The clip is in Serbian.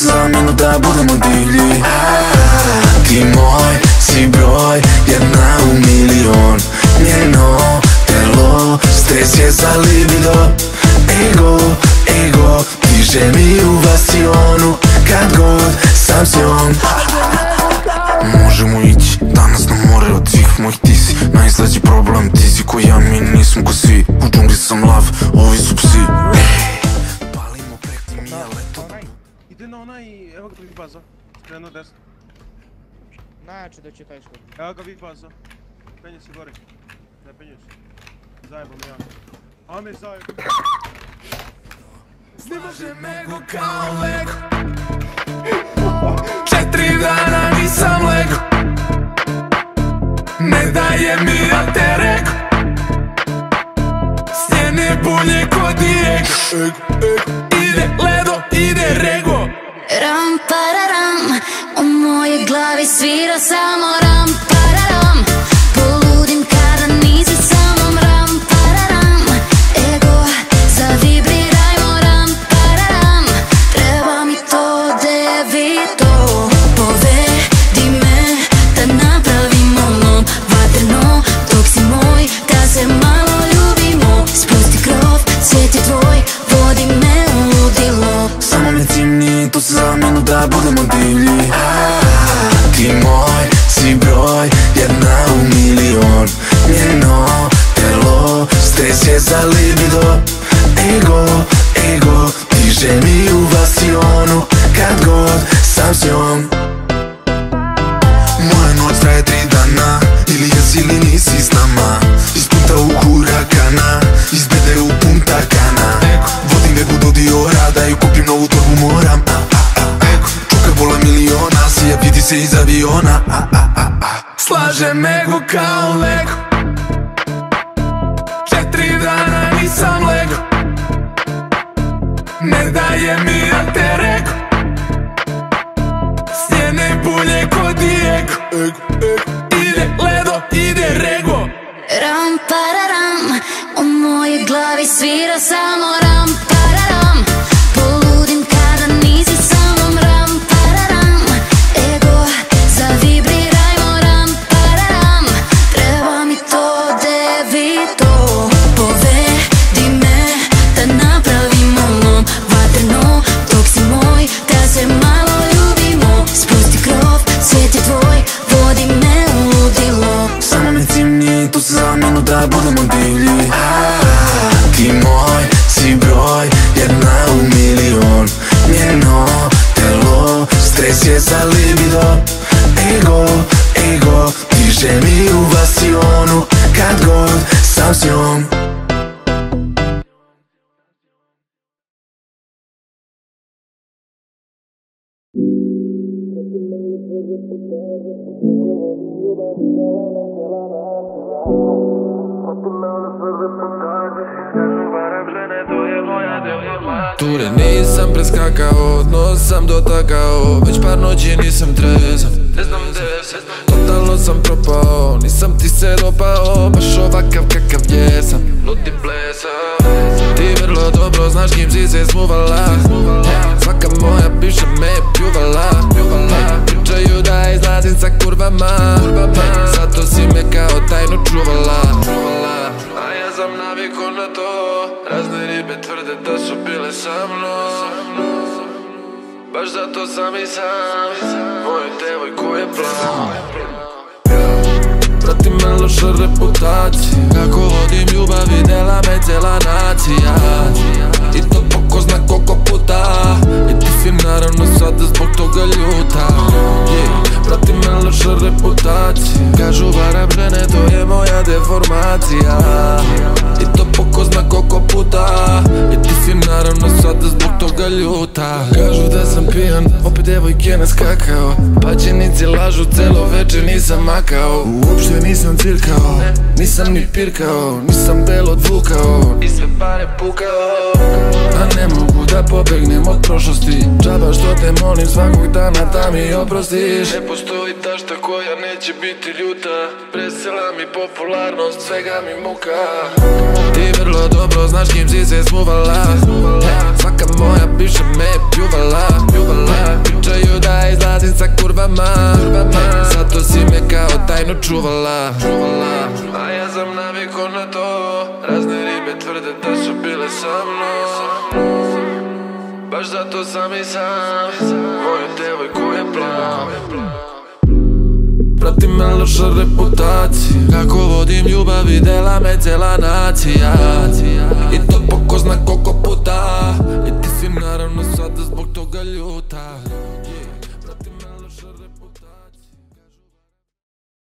se zamenu da budemo divlji. Ti moj si broj, jedna u milion. Njeno telo, stres je za libido. Ego, ego, diže mi u vasionu kad god sam s njom. Možemo ići danas na more, od svih mojih ti si najslađi problem. Ti si ko ja, mi nismo ko svi. U džungli sam lav, ovi su psi. Palimo prek mi je leto. Ide na onaj, evo ga vidi baza. Krenuo desno. Najjače da će taj skod. Evo ga vidi baza. Penje se gore. Ne penje se. Zajebam ja. Ame zajebam. Slaže me go kao lego. 4 dana nisam lego. Ne daje mi ja te reko. Stjene bulje ko Diego. Ide ledo, ide rego. Ram pararam, u mojoj glavi svira samo ram pararam. Poludim kada nisi sa mnom. Ram pararam, ego, zavibrirajmo. Ram pararam, treba mi to devito. Povedi me da napravimo ono vatreno. Dok si moj, da se malo ljubimo. Spusti krov, svijet je tvoj, vodi me u ludilo. Samo me cimni, to se zamenu da budemo divlji. Ti moj si broj, jedna u milion. Njeno telo, stres je za libido. Ego, ego, diže mi u vasionu kad god sam s njom. Moja noć traje 3 dana, ili jesi ili nisi s nama. Iz punta u hurakana, iz bede u punta kana. Vodim vebu do Diora, da ju kupim novu torbu moram. Čuka pola miliona, sija vidi se iz aviona. Slaže me go kao lego. 4 dana nisam lego. Ne daje mi ja te reko. Stjene bulje ko Diego. Ide ledo, ide rego. Ram pararam, u mojoj glavi svira samo ram pararam. Poludim kada nisi sa mnom. Ram pararam, ego, zavibrirajmo. Ram pararam, treba mi to devito. Povedi me da napravimo ono vatreno. Dok si moj, da se malo ljubimo. Spusti krov, svijet je tvoj, vodi me u ludilo. Samo me cimni, to se zamenu da budemo divlji. Ti moj si broj, jedna u milion. Njeno telo, stres je za libido. Ego, ego, diže mi u vasionu kad god sam s njom. Ture nisam preskakao, nos sam dotakao. Već par noći nisam trezan, ne znam gde sam. Totalno sam propao, nisam ti se dopao. Baš ovakav kakav jesam, ludi blesam. Ti vrlo dobro znaš kim si se smuvala. Svaka moja bivša me je pljuvala. Pričaju da izlazim sa kurvama, zato si me kao tajno čuvala. A ja sam navikao na to. Razne ribe tvrde da su bile sa mnom. Baš zato sam i sam moju devojku je plan. Prati me loša reputacija. Kako vodim ljubav, videla me cijela nacija. I to po ko zna koliko puta. I ti si naravno sada zbog toga ljuta. Prati me loša reputacija. Kažu varam žene, to je moja deformacija. I to po ko zna koliko puta. I ti si naravno sada zbog toga ljuta. Kažu da sam pijan, opet devojke naskakao. Pačenici lažu, celo večer nisam makao. Uopšte nisam cirkao, nisam ni pirkao. Nisam belo odvukao i sve pare pukao. A ne mogu da pobegnem od prošlosti. Džaba što te molim svakog dana da mi oprostiš. Ne postoji tašta koja neće biti ljuta. Presela mi popularnost, svega mi muka. Ti vrlo dobro znaš kim si se smuvala. Svaka moja bivša me je pljuvala. je kao tajno čuvala. A ja sam navikao na to, razne ribe tvrde da su bile sa mnom. Baš zato sam i sam moju devojku je plan. Prati me loša reputacija, kako vodim ljubav videla me cela nacija. I to po ko zna koliko puta. I ti si naravno sada zbog toga ljuta.